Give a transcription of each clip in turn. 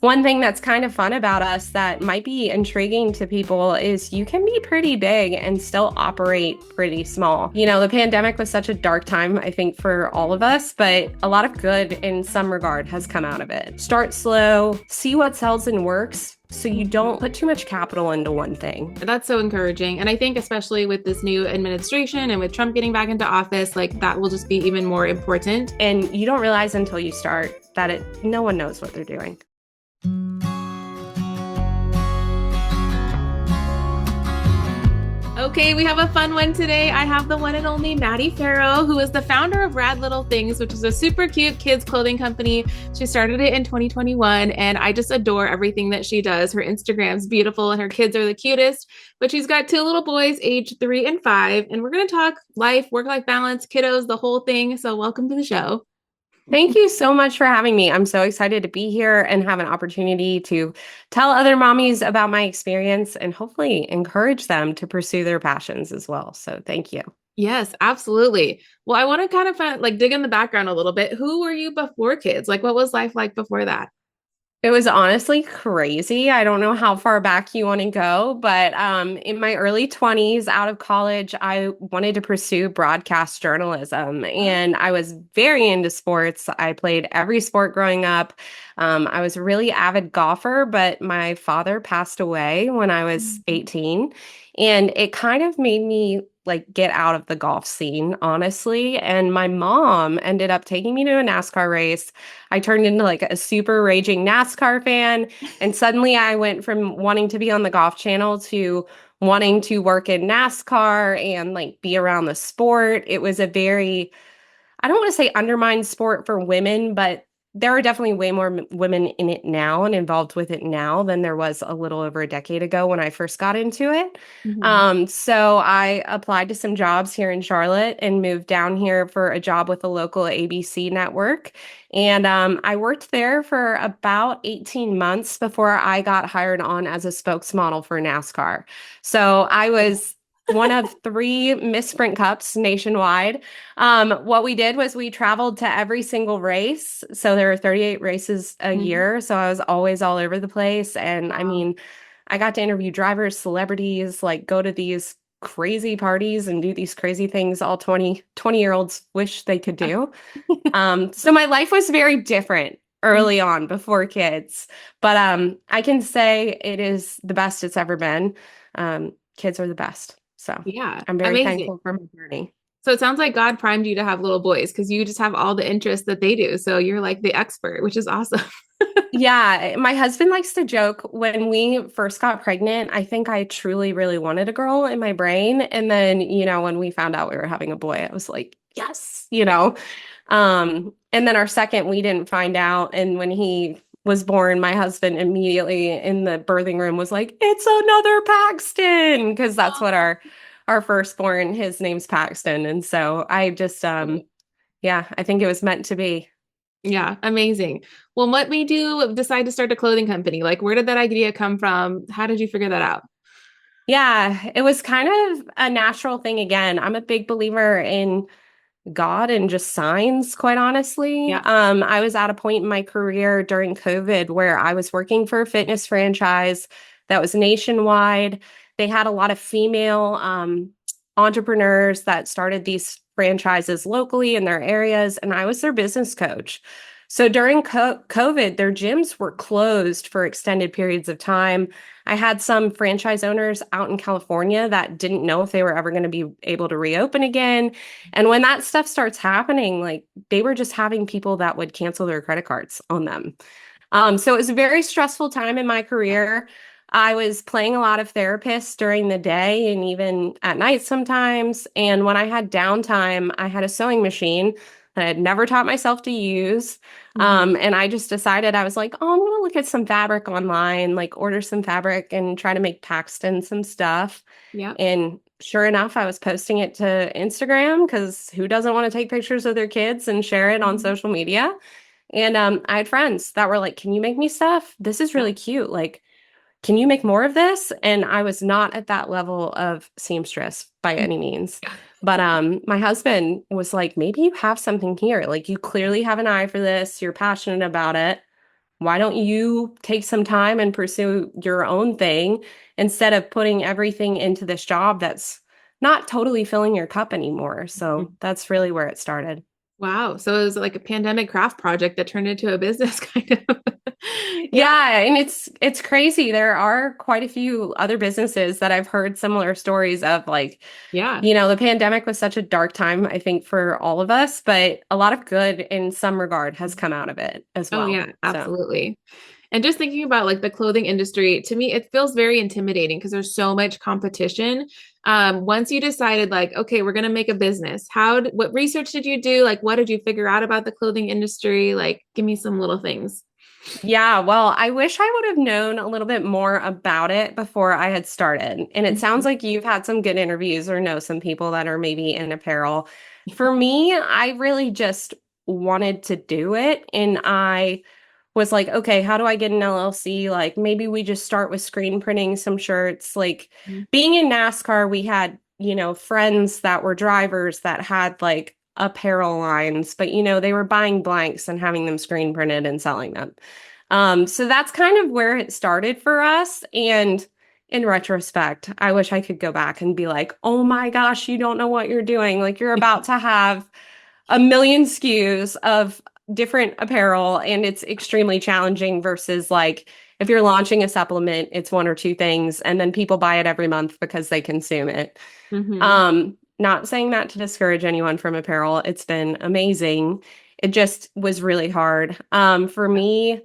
One thing that's kind of fun about us that might be intriguing to people is you can be pretty big and still operate pretty small. The pandemic was such a dark time, I think, for all of us, but a lot of good in some regard has come out of it. Start slow, see what sells and works so you don't put too much capital into one thing. That's so encouraging. And I think especially with this new administration and with Trump getting back into office, like that will just be even more important. And you don't realize until you start that no one knows what they're doing. Okay, we have a fun one today. I have the one and only Maddy Fero, who is the founder of Rad Little Things, which is a super cute kids clothing company. She started it in 2021, and I just adore everything that she does. Her Instagram's beautiful, and her kids are the cutest. But she's got two little boys, age 3 and 5, and we're going to talk life, work-life balance, kiddos, the whole thing. So welcome to the show. Thank you so much for having me. I'm so excited to be here and have an opportunity to tell other mommies about my experience and hopefully encourage them to pursue their passions as well. So thank you. Yes, absolutely. Well, I want to kind of dig in the background a little bit. Who were you before kids? Like, what was life like before that? It was honestly crazy. I don't know how far back you want to go, but in my early 20s, out of college, I wanted to pursue broadcast journalism, and I was very into sports. I played every sport growing up. I was a really avid golfer, but my father passed away when I was 18, and it kind of made me like get out of the golf scene, honestly. And my mom ended up taking me to a NASCAR race. I turned into like a super raging NASCAR fan. And suddenly I went from wanting to be on the golf channel to wanting to work in NASCAR and like be around the sport. It was a very, I don't want to say undermined sport for women, but there are definitely way more women in it now and involved with it now than there was a little over a decade ago when I first got into it. Mhm. So I applied to some jobs here in Charlotte and moved down here for a job with a local ABC network. And I worked there for about 18 months before I got hired on as a spokesmodel for NASCAR. So I was one of three Miss Sprint Cups nationwide. What we did was we traveled to every single race. So there are 38 races a Mhm. year. So I was always all over the place. And I Wow. mean, I got to interview drivers, celebrities, like go to these crazy parties and do these crazy things all 20-year-olds wish they could do. So my life was very different early on before kids, but I can say it is the best it's ever been. Kids are the best. So Yeah, I'm very amazing. thankful for my journey. So it sounds like God primed you to have little boys because you just have all the interests that they do. So you're like the expert, which is awesome. Yeah, my husband likes to joke when we first got pregnant, I think I truly really wanted a girl in my brain. And then, when we found out we were having a boy, I was like, yes. And then our second, we didn't find out. And when he was born, my husband immediately in the birthing room was like, it's another Paxton, because that's what our firstborn, his name's Paxton. And so I just yeah, I think it was meant to be. Yeah, amazing. Well, what made you decide to start a clothing company? Like, where did that idea come from? How did you figure that out? Yeah, it was kind of a natural thing again. I'm a big believer in God and just signs, quite honestly. Yeah. I was at a point in my career during COVID where I was working for a fitness franchise that was nationwide. They had a lot of female entrepreneurs that started these franchises locally in their areas, and I was their business coach. So during COVID, their gyms were closed for extended periods of time. I had some franchise owners out in California that didn't know if they were ever going to be able to reopen again. And when that stuff starts happening, like they were just having people that would cancel their credit cards on them. So it was a very stressful time in my career. I was playing a lot of therapists during the day and even at night sometimes. And when I had downtime, I had a sewing machine that I had never taught myself to use. Mhm. And I just decided I was like, oh, I'm going to look at some fabric online, like order some fabric and try to make Paxton some stuff. Yeah. And sure enough, I was posting it to Instagram because who doesn't want to take pictures of their kids and share it on Mhm. social media? And I had friends that were like, can you make me stuff? This is Yeah. really cute. Like, can you make more of this? And I was not at that level of seamstress by any means. But my husband was like, maybe you have something here. Like you clearly have an eye for this. You're passionate about it. why don't you take some time and pursue your own thing instead of putting everything into this job that's not totally filling your cup anymore? So that's really where it started. Wow. So it was like a pandemic craft project that turned into a business kind of. Yeah. Yeah, and it's crazy. There are quite a few other businesses that I've heard similar stories of, like, Yeah. the pandemic was such a dark time, I think, for all of us, but a lot of good in some regard has come out of it as Oh, well. yeah, So, absolutely. And just thinking about like the clothing industry, to me, it feels very intimidating because there's so much competition. Once you decided, like, okay, we're going to make a business, what research did you do? Like, what did you figure out about the clothing industry? Like, give me some little things. yeah, well, I wish I would have known a little bit more about it before I had started. And it sounds Mhm. like you've had some good interviews or know some people that are maybe in apparel. For me, I really just wanted to do it. And I was like, okay, how do I get an LLC? Like, maybe we just start with screen printing some shirts. Like, being in NASCAR, we had, friends that were drivers that had like apparel lines, but they were buying blanks and having them screen printed and selling them. So that's kind of where it started for us. And in retrospect, I wish I could go back and be like, oh my gosh, you don't know what you're doing. Like, you're about to have a million SKUs of different apparel, and it's extremely challenging versus, like, if you're launching a supplement, it's one or two things, and then people buy it every month because they consume it. Hmm. Not saying that to discourage anyone from apparel. It's been amazing. It just was really hard. For me,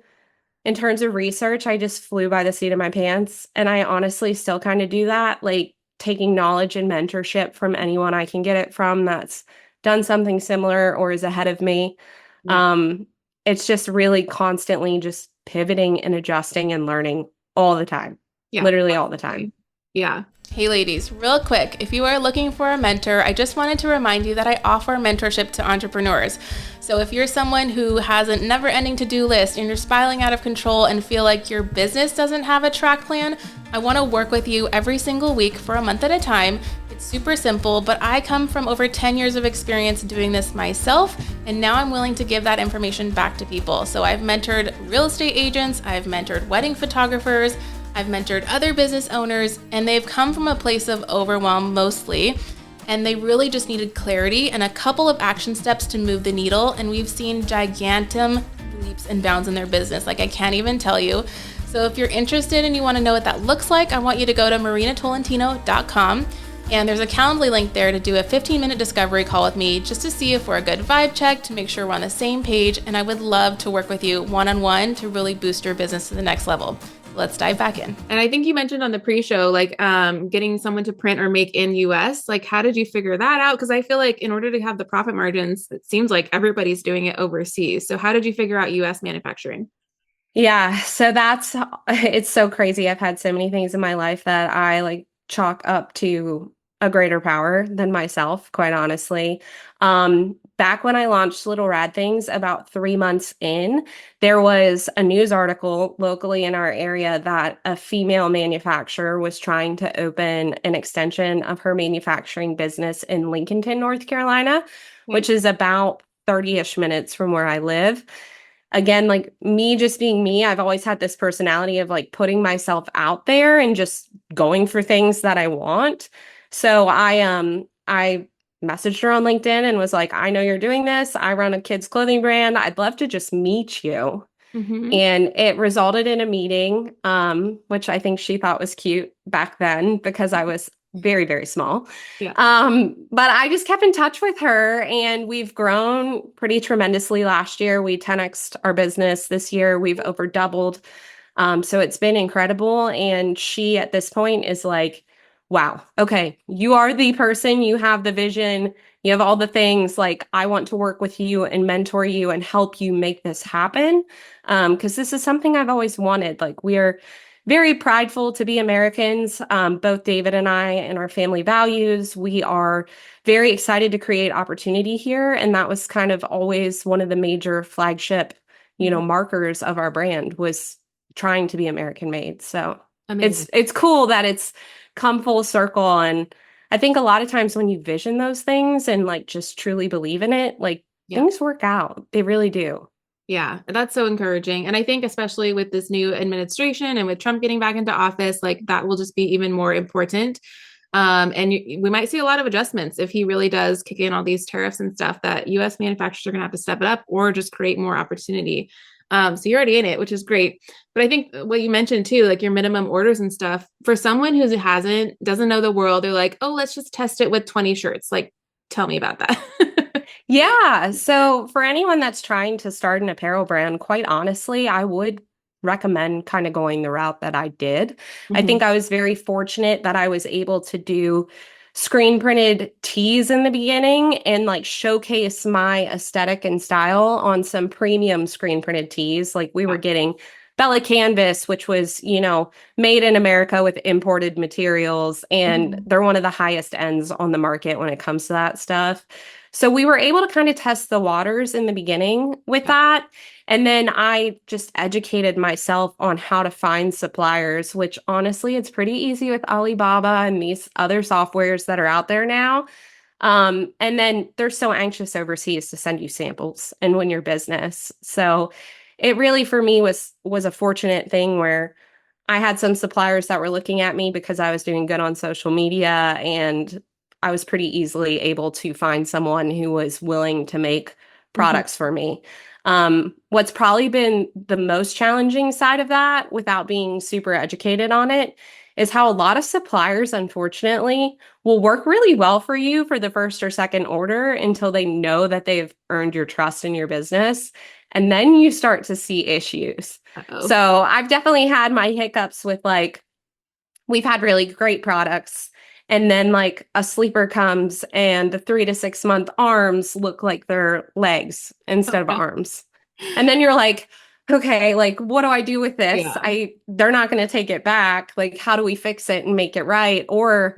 in terms of research, I just flew by the seat of my pants. And I honestly still kind of do that, like taking knowledge and mentorship from anyone I can get it from that's done something similar or is ahead of me. Yeah. Um, it's just really constantly just pivoting and adjusting and learning all the time, Yeah. literally all the time. Absolutely. Yeah. Hey, ladies, real quick, if you are looking for a mentor, I just wanted to remind you that I offer mentorship to entrepreneurs. So if you're someone who has a never ending to do list and you're spiraling out of control and feel like your business doesn't have a track plan, I want to work with you every single week for a month at a time. It's super simple, but I come from over 10 years of experience doing this myself, and now I'm willing to give that information back to people. So I've mentored real estate agents, I've mentored wedding photographers, I've mentored other business owners, and they've come from a place of overwhelm mostly, and they really just needed clarity and a couple of action steps to move the needle, and we've seen gigantum leaps and bounds in their business, like I can't even tell you. So if you're interested and you want to know what that looks like, I want you to go to marinatolentino.com, and there's a Calendly link there to do a 15-minute discovery call with me just to see if we're a good vibe check, to make sure we're on the same page, and I would love to work with you one-on-one to really boost your business to the next level. Let's dive back in. And I think you mentioned on the pre-show, like getting someone to print or make in US. Like, how did you figure that out? Because I feel like in order to have the profit margins, it seems like everybody's doing it overseas. So how did you figure out US manufacturing? Yeah, so it's so crazy. I've had so many things in my life that I like chalk up to a greater power than myself, quite honestly. Back when I launched Little Rad Things, about 3 months in, there was a news article locally in our area that a female manufacturer was trying to open an extension of her manufacturing business in Lincolnton, North Carolina, Okay. which is about 30-ish minutes from where I live. Again, like, me just being me, I've always had this personality of like putting myself out there and just going for things that I want. So I messaged her on LinkedIn and was like, I know you're doing this. I run a kids clothing brand. I'd love to just meet you. Mm-hmm. And it resulted in a meeting, which I think she thought was cute back then because I was very, very small. Yeah. But I just kept in touch with her, and we've grown pretty tremendously. Last year, we 10x'd our business. This year, we've over doubled. So it's been incredible. And she, at this point, is like, wow, okay, you are the person, you have the vision, you have all the things. Like, I want to work with you and mentor you and help you make this happen. Because this is something I've always wanted. Like, we're very prideful to be Americans, both David and I, and our family values. We are very excited to create opportunity here. And that was kind of always one of the major flagship, markers of our brand, was trying to be American made. So Amazing. it's cool that it's come full circle. And I think a lot of times when you vision those things and like just truly believe in it, like, Yeah. things work out. They really do. Yeah, that's so encouraging. And I think especially with this new administration and with Trump getting back into office, like that will just be even more important. We might see a lot of adjustments if he really does kick in all these tariffs and stuff that US manufacturers are going to have to step it up or just create more opportunity. So you're already in it, which is great. But I think what you mentioned too, like your minimum orders and stuff, for someone who doesn't know the world, they're like, oh, let's just test it with 20 shirts. Like, tell me about that. Yeah. So for anyone that's trying to start an apparel brand, quite honestly, I would recommend kind of going the route that I did. I think Mhm. I was very fortunate that I was able to do screen printed tees in the beginning and like showcase my aesthetic and style on some premium screen printed tees. Like we were Yeah. getting Bella Canvas, which was, made in America with imported materials, and Mhm. they're one of the highest ends on the market when it comes to that stuff. So we were able to kind of test the waters in the beginning with Yeah. that. And then I just educated myself on how to find suppliers, which honestly, it's pretty easy with Alibaba and these other softwares that are out there now. And then they're so anxious overseas to send you samples and win your business. So it really for me was a fortunate thing where I had some suppliers that were looking at me because I was doing good on social media, and I was pretty easily able to find someone who was willing to make Mhm. products for me. What's probably been the most challenging side of that, without being super educated on it, is how a lot of suppliers, unfortunately, will work really well for you for the first or second order until they know that they've earned your trust in your business. And then you start to see issues. Uh-oh. So I've definitely had my hiccups with like, we've had really great products. And then like a sleeper comes and the 3 to 6 month arms look like they're legs Oh, instead of no. arms. And then you're like, okay, like what do I do with this? Yeah. They're not going to take it back. Like, how do we fix it and make it right? Or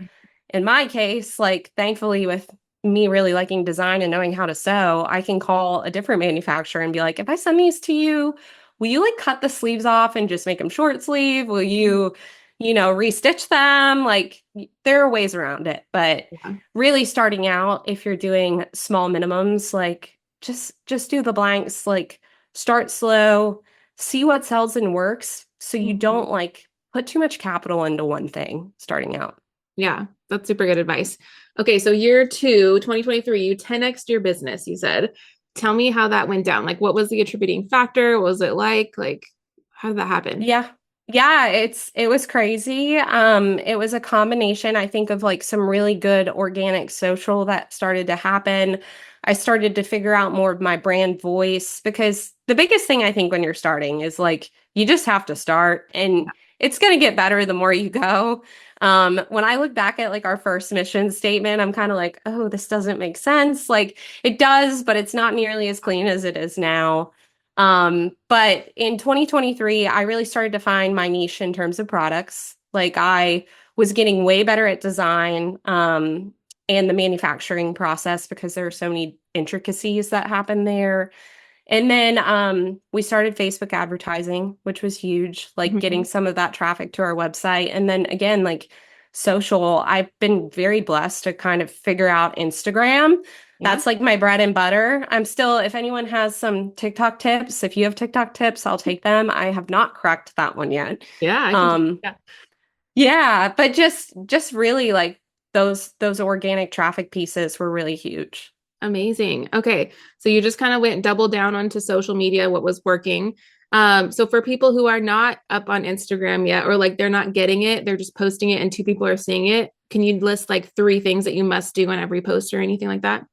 in my case, like thankfully with me really liking design and knowing how to sew, I can call a different manufacturer and be like, if I send these to you, will you like cut the sleeves off and just make them short sleeve? Will you, restitch them? Like there are ways around it, but Yeah. really starting out, if you're doing small minimums, like just do the blanks, like start slow, see what sells and works so you Mhm. don't like put too much capital into one thing starting out. Yeah, that's super good advice. Okay, so year two, 2023, you 10x your business, you said. Tell me how that went down. Like, what was the attributing factor? What was it like? Like, how did that happen? Yeah. Yeah, it was crazy. It was a combination, I think, of like some really good organic social that started to happen. I started to figure out more of my brand voice because the biggest thing I think when you're starting is like you just have to start, and it's going to get better the more you go. When I look back at like our first mission statement, I'm kind of like, oh, this doesn't make sense. Like it does, but it's not nearly as clean as it is now. But in 2023, I really started to find my niche in terms of products. Like I was getting way better at design, and the manufacturing process because there are so many intricacies that happen there. And then we started Facebook advertising, which was huge, like getting Mhm. some of that traffic to our website. And then again, like social, I've been very blessed to kind of figure out Instagram. Yeah. That's like my bread and butter. I'm still, if anyone has some TikTok tips, if you have TikTok tips, I'll take them. I have not cracked that one yet. Yeah, I can. Um, Yeah. yeah, but just really like those organic traffic pieces were really huge. Amazing. Okay. So you just kind of went double down onto social media, what was working. So for people who are not up on Instagram yet, or like they're not getting it, they're just posting it and two people are seeing it. Can you list like three things that you must do on every post or anything like that?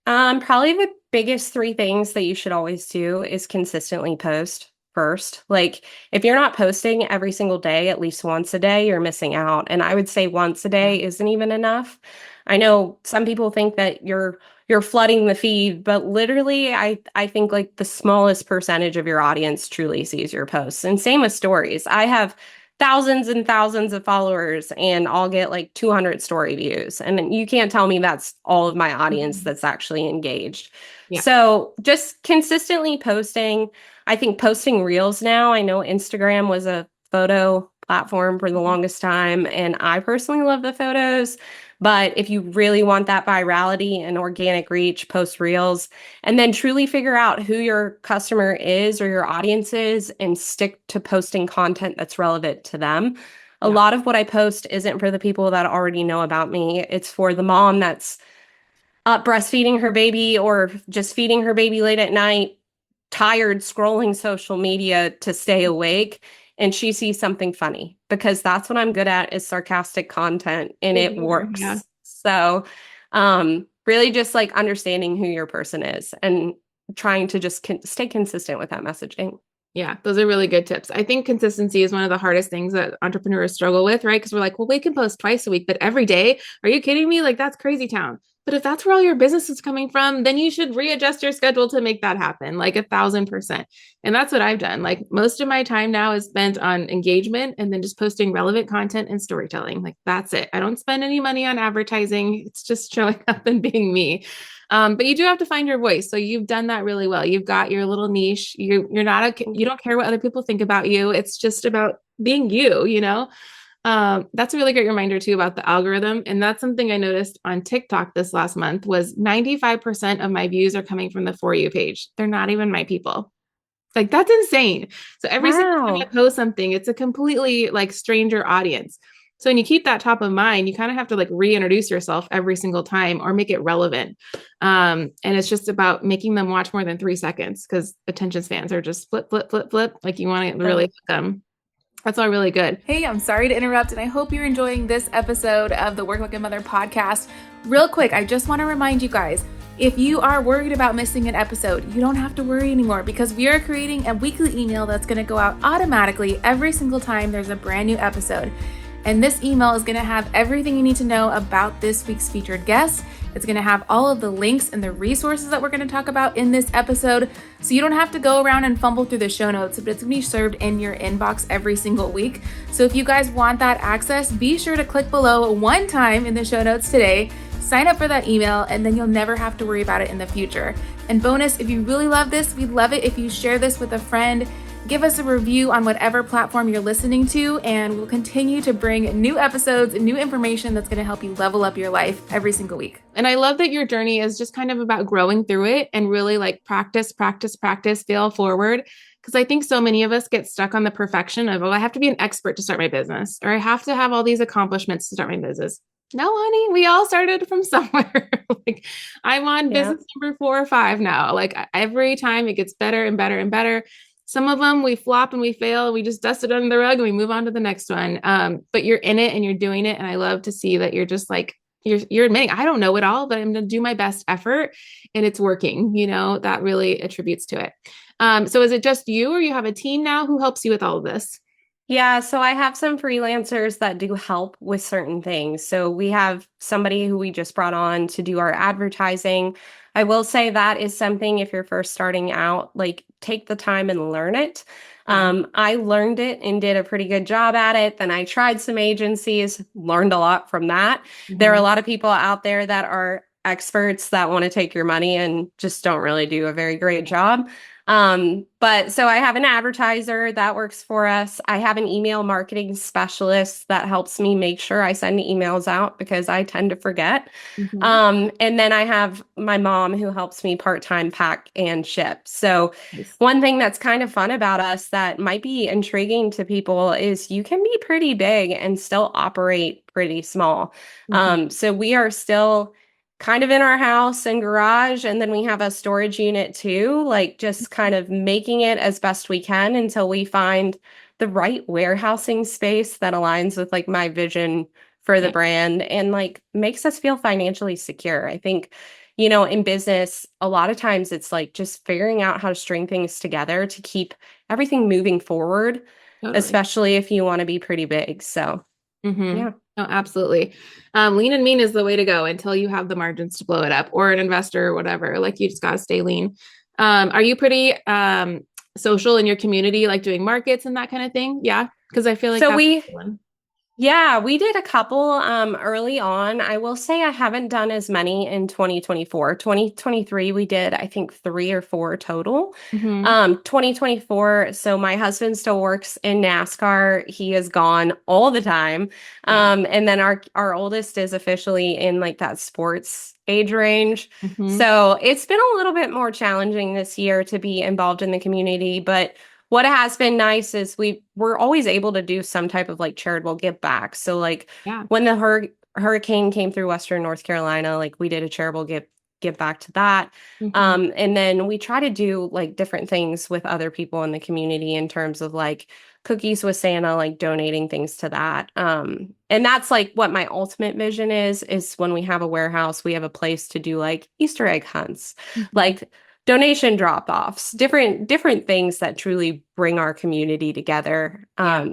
Probably the biggest three things that you should always do is consistently post first. Like, if you're not posting every single day, at least once a day, you're missing out. And I would say once a Yeah. day isn't even enough. I know some people think that you're flooding the feed, but literally I think like the smallest percentage of your audience truly sees your posts. And same with stories. I have thousands and thousands of followers and I'll get like 200 story views. And you can't tell me that's all of my audience Mhm. that's actually engaged. Yeah. So just consistently posting. I think posting reels now, I know Instagram was a photo platform for the longest time. And I personally love the photos. But if you really want that virality and organic reach, post reels, and then truly figure out who your customer is or your audience is and stick to posting content that's relevant to them. A Yeah. lot of what I post isn't for the people that already know about me. It's for the mom that's breastfeeding her baby or just feeding her baby late at night, tired scrolling social media to stay awake, and she sees something funny, because that's what I'm good at, is sarcastic content, and Same it here. Yeah. works. So really just like understanding who your person is and trying to just stay consistent with that messaging. Yeah, those are really good tips. I think consistency is one of the hardest things that entrepreneurs struggle with, right? Because we're like, well, we can post twice a week, but every day, are you kidding me? Like, that's crazy town. But if that's where all your business is coming from, then you should readjust your schedule to make that happen, like 1,000%. And that's what I've done. Like, most of my time now is spent on engagement and then just posting relevant content and storytelling. Like, that's it. I don't spend any money on advertising. It's just showing up and being me. But you do have to find your voice. So you've done that really well. You've got your little niche. You're not you don't care what other people think about you. It's just about being you, you know? That's a really great reminder too about the algorithm. And that's something I noticed on TikTok this last month was 95% of my views are coming from the For You page. They're not even my people. Like, that's insane. So every single time I Wow. post something, it's a completely like stranger audience. So when you keep that top of mind, you kind of have to like reintroduce yourself every single time or make it relevant. And it's just about making them watch more than 3 seconds, because attention spans are just flip, flip, flip, flip. Like, you want to really hook them. That's all really good. Hey, I'm sorry to interrupt, and I hope you're enjoying this episode of the Work Like a Mother podcast. Real quick, I just want to remind you guys, if you are worried about missing an episode, you don't have to worry anymore, because we are creating a weekly email that's going to go out automatically every single time there's a brand new episode. And this email is going to have everything you need to know about this week's featured guest. It's going to have all of the links and the resources that we're going to talk about in this episode. So you don't have to go around and fumble through the show notes, but it's going to be served in your inbox every single week. So if you guys want that access, be sure to click below one time in the show notes today, sign up for that email, and then you'll never have to worry about it in the future. And bonus, if you really love this, we'd love it if you share this with a friend. Give us a review on whatever platform you're listening to, and we'll continue to bring new episodes and new information that's going to help you level up your life every single week. And I love that your journey is just kind of about growing through it and really like practice, practice, practice, fail forward. Because I think so many of us get stuck on the perfection of, oh, I have to be an expert to start my business, or I have to have all these accomplishments to start my business. No, honey, we all started from somewhere. Like, I'm on business number 4 or 5 now. Like, every time it gets better and better and better. Some of them we flop and we fail. We just dust it under the rug and we move on to the next one. But you're in it and you're doing it. And I love to see that you're just like, you're admitting, I don't know it all, but I'm going to do my best effort and it's working. You know, that really attributes to it. So is it just you, or you have a team now who helps you with all of this? Yeah, so I have some freelancers that do help with certain things. So we have somebody who we just brought on to do our advertising. I will say that is something, if you're first starting out, like, take the time and learn it. I learned it and did a pretty good job at it. Then I tried some agencies, learned a lot from that. There are a lot of people out there that are experts that want to take your money and just don't really do a very great job. But so I have an advertiser that works for us. I have an email marketing specialist that helps me make sure I send emails out, because I tend to forget. And then I have my mom who helps me part-time pack and ship. So one thing that's kind of fun about us that might be intriguing to people is you can be pretty big and still operate pretty small. So we are still kind of in our house and garage, and then we have a storage unit too, like just kind of making it as best we can until we find the right warehousing space that aligns with like my vision for the brand and like makes us feel financially secure. I think, you know, in business, a lot of times it's like just figuring out how to string things together to keep everything moving forward, especially if you want to be pretty big. So yeah. No, absolutely. Lean and mean is the way to go until you have the margins to blow it up, or an investor or whatever. Like, you just got to stay lean. Are you pretty social in your community, like doing markets and that kind of thing? Yeah. Because I feel like So that's we one. Yeah, we did a couple early on. I will say I haven't done as many in 2024. 2023 we did I think 3 or 4 total. Hmm. 2024, so my husband still works in NASCAR. He is gone all the time. Yeah. And then our oldest is officially in like that sports age range. Hmm. So, it's been a little bit more challenging this year to be involved in the community, but what has been nice is we're always able to do some type of like charitable give back. So like Yeah. when the hurricane came through Western North Carolina, like we did a charitable give back to that. Hmm. And then we try to do like different things with other people in the community in terms of like cookies with Santa, like donating things to that. And that's like what my ultimate vision is when we have a warehouse, we have a place to do like Easter egg hunts. Hmm. Like donation drop-offs, different things that truly bring our community together. Yeah.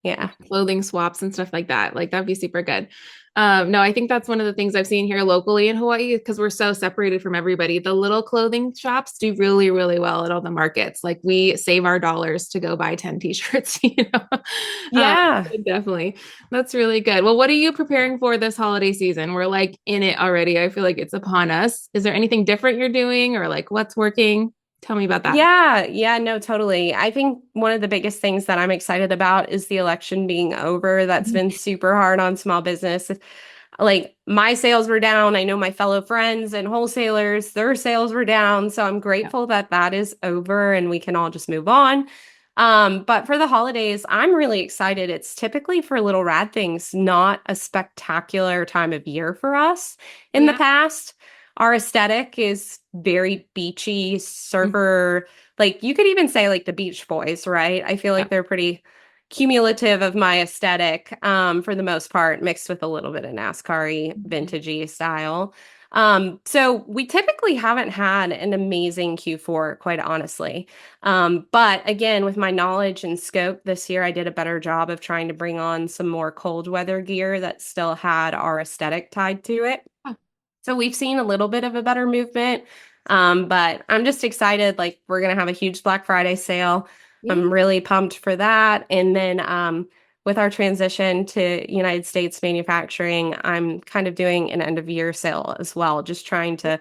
Yeah. Clothing swaps and stuff like that. Like that'd be super good. No, I think that's one of the things I've seen here locally in Hawaii because we're so separated from everybody. The little clothing shops do really, really well at all the markets. Like we save our dollars to go buy 10 t-shirts, Um, Yeah. definitely. That's really good. Well, what are you preparing for this holiday season? We're like in it already. I feel like it's upon us. Is there anything different you're doing or like what's working? Tell me about that. Yeah, yeah, no, totally. I think one of the biggest things that I'm excited about is the election being over. That's been super hard on small business. Like my sales were down. I know my fellow friends and wholesalers, their sales were down. So I'm Yeah. grateful that that is over and we can all just move on. But for the holidays, I'm really excited. It's typically for little rad things, not a spectacular time of year for us Oh, in the yeah. past. Our aesthetic is very beachy, Mhm. surfer, like you could even say like the Beach Boys, right? I feel Yeah. like they're pretty cumulative of my aesthetic for the most part, mixed with a little bit of NASCAR-y, Mhm. vintagey style. So we typically haven't had an amazing Q4, quite honestly. But again, with my knowledge and scope this year, I did a better job of trying to bring on some more cold weather gear that still had our aesthetic tied to it. Huh. So we've seen a little bit of a better movement. But I'm just excited. Like we're gonna have a huge Black Friday sale. Yeah. I'm really pumped for that. And then with our transition to United States manufacturing, I'm kind of doing an end of year sale as well, just trying to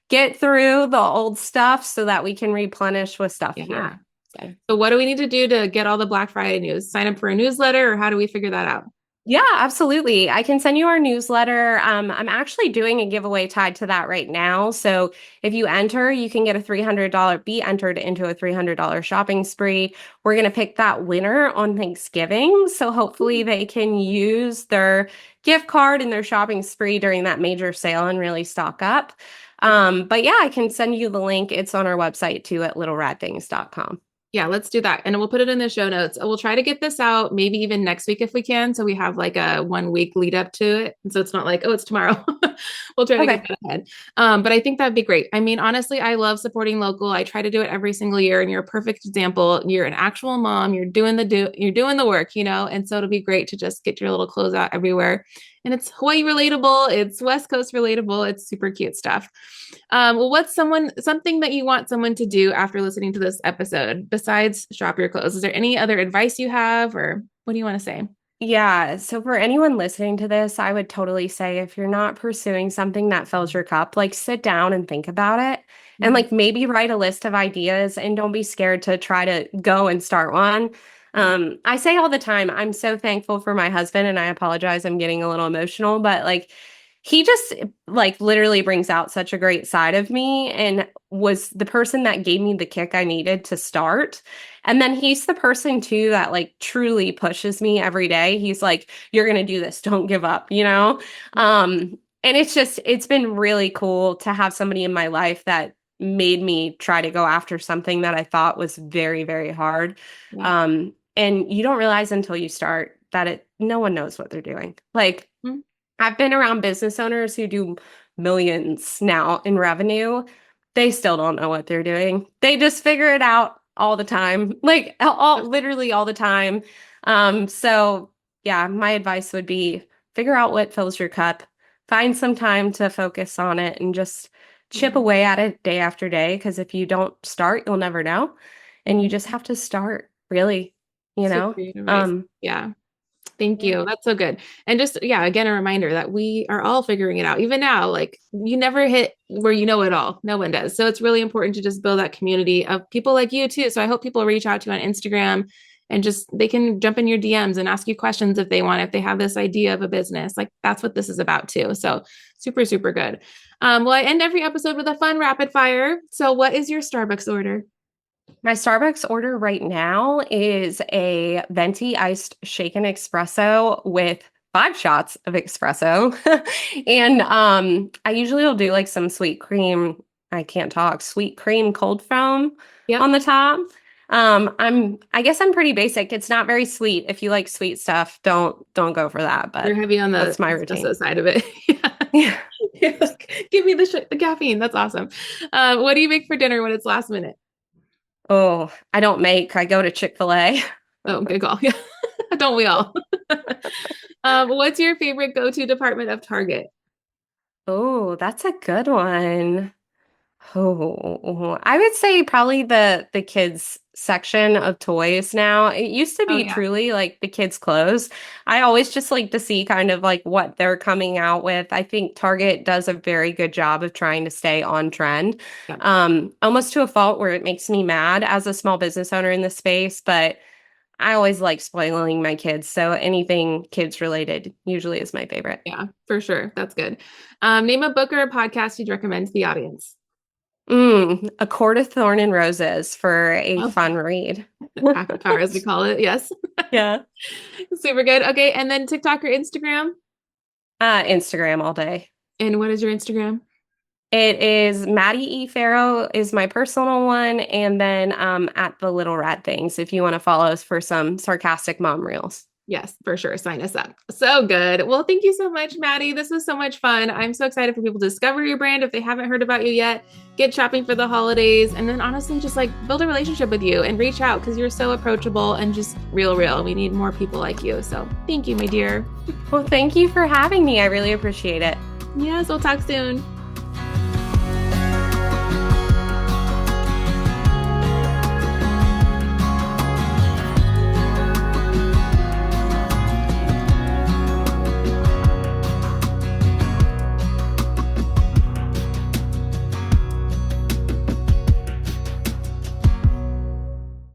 get through the old stuff so that we can replenish with stuff Yeah. here. So So what do we need to do to get all the Black Friday news? Sign up for a newsletter or how do we figure that out? yeah, absolutely. I can send you our newsletter. I'm actually doing a giveaway tied to that right now. So if you enter, you can get a $300, be entered into a $300 shopping spree. We're going to pick that winner on Thanksgiving. So hopefully they can use their gift card and their shopping spree during that major sale and really stock up. But yeah, I can send you the link. It's on our website too at littleradthings.com. Yeah, let's do that. And we'll put it in the show notes. We'll try to get this out maybe even next week if we can. So we have like a 1 week lead up to it. And so it's not like, oh, it's tomorrow. We'll try to get Okay. that ahead. But I think that'd be great. I mean, honestly, I love supporting local. I try to do it every single year. And you're a perfect example. You're an actual mom. You're doing the work, and so it'll be great to just get your little clothes out everywhere. And it's Hawaii relatable, it's West Coast relatable, it's super cute stuff. Well, what's something that you want someone to do after listening to this episode besides shop your clothes? Is there any other advice you have, or what do you want to say? Yeah. So for anyone listening to this, I would totally say if you're not pursuing something that fills your cup, like sit down and think about it and Mhm. like maybe write a list of ideas and don't be scared to try to go and start one. Yeah. I say all the time, I'm so thankful for my husband and I apologize, I'm getting a little emotional, but like he just like literally brings out such a great side of me and was the person that gave me the kick I needed to start. And then he's the person too that like truly pushes me every day. He's like, you're going to do this. Don't give up. And it's been really cool to have somebody in my life that made me try to go after something that I thought was very, very hard. Yeah. And you don't realize until you start that no one knows what they're doing. Like, Mhm. I've been around business owners who do millions now in revenue. They still don't know what they're doing. They just figure it out all the time, like literally all the time. So yeah, my advice would be figure out what fills your cup, find some time to focus on it and just chip Yeah. away at it day after day. Because if you don't start, you'll never know. And you just Mhm. have to start, really, you Super know? great advice. Um, Yeah. Thank you. Yeah. That's so good. And just, yeah, again, a reminder that we are all figuring it out. Even now, like you never hit where you know it all. No one does. So it's really important to just build that community of people like you too. So I hope people reach out to you on Instagram and just they can jump in your DMs and ask you questions if they want, if they have this idea of a business. Like that's what this is about too. So super, super good. Well, I end every episode with a fun rapid fire. So what is your Starbucks order? My Starbucks order right now is a venti iced shaken espresso with 5 shots of espresso. And I usually will do like some sweet cream, I can't talk, sweet cream cold foam Yep. on the top. I guess I'm pretty basic. It's not very sweet. If you like sweet stuff, don't go for that, You're but heavy on the that's my espresso routine. side of it. Yeah. Yeah. Give me the caffeine. That's awesome. What do you make for dinner when it's last minute? Oh, I don't make. I go to Chick-fil-A. Oh, good call. Yeah. Don't we all? What's your favorite go-to department of Target? Oh, that's a good one. Oh, I would say probably the kids section of toys now. It used to Oh be yeah. truly like the kids' clothes. I always just like to see kind of like what they're coming out with. I think Target does a very good job of trying to stay on trend. Yep. Almost to a fault where it makes me mad as a small business owner in this space, but I always like spoiling my kids. So anything kids related usually is my favorite. Yeah, for sure. That's good. Name a book or a podcast you'd recommend to the audience. A Court of Thorn and Roses for a Oh, fun read. Pack Power, as we call it. Yes. Yeah. Super good. Okay. And then TikTok or Instagram? Instagram all day. And what is your Instagram? It is Maddy Fero is my personal one, and then at the Little Rad Things if you want to follow us for some sarcastic mom reels. Yes, for sure. Sign us up. So good. Well, thank you so much, Maddy. This was so much fun. I'm so excited for people to discover your brand if they haven't heard about you yet. Get shopping for the holidays, and then honestly, just like build a relationship with you and reach out because you're so approachable and just real. We need more people like you. So thank you, my dear. Well, thank you for having me. I really appreciate it. Yes, we'll talk soon.